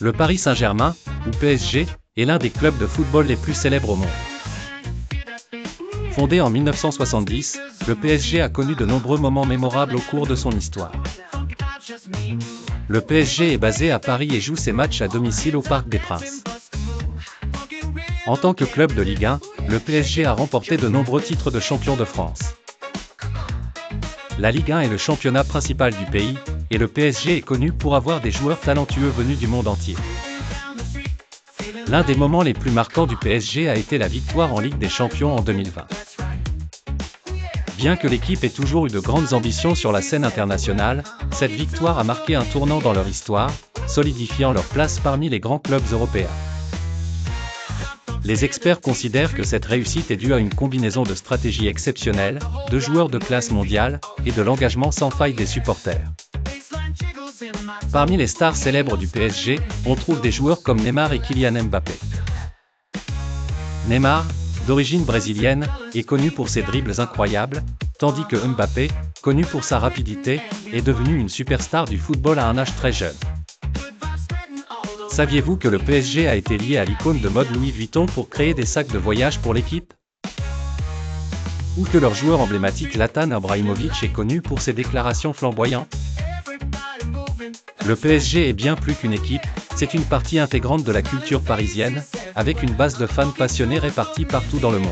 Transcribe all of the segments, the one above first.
Le Paris Saint-Germain, ou PSG, est l'un des clubs de football les plus célèbres au monde. Fondé en 1970, le PSG a connu de nombreux moments mémorables au cours de son histoire. Le PSG est basé à Paris et joue ses matchs à domicile au Parc des Princes. En tant que club de Ligue 1, le PSG a remporté de nombreux titres de champion de France. La Ligue 1 est le championnat principal du pays, et le PSG est connu pour avoir des joueurs talentueux venus du monde entier. L'un des moments les plus marquants du PSG a été la victoire en Ligue des Champions en 2020. Bien que l'équipe ait toujours eu de grandes ambitions sur la scène internationale, cette victoire a marqué un tournant dans leur histoire, solidifiant leur place parmi les grands clubs européens. Les experts considèrent que cette réussite est due à une combinaison de stratégies exceptionnelles, de joueurs de classe mondiale, et de l'engagement sans faille des supporters. Parmi les stars célèbres du PSG, on trouve des joueurs comme Neymar et Kylian Mbappé. Neymar, d'origine brésilienne, est connu pour ses dribbles incroyables, tandis que Mbappé, connu pour sa rapidité, est devenu une superstar du football à un âge très jeune. Saviez-vous que le PSG a été lié à l'icône de mode Louis Vuitton pour créer des sacs de voyage pour l'équipe? Ou que leur joueur emblématique Zlatan Ibrahimović est connu pour ses déclarations flamboyantes? Le PSG est bien plus qu'une équipe, c'est une partie intégrante de la culture parisienne, avec une base de fans passionnés répartis partout dans le monde.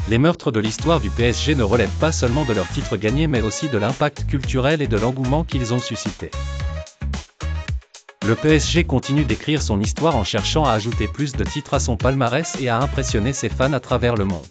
Les meurtres de l'histoire du PSG ne relèvent pas seulement de leurs titres gagnés mais aussi de l'impact culturel et de l'engouement qu'ils ont suscité. Le PSG continue d'écrire son histoire en cherchant à ajouter plus de titres à son palmarès et à impressionner ses fans à travers le monde.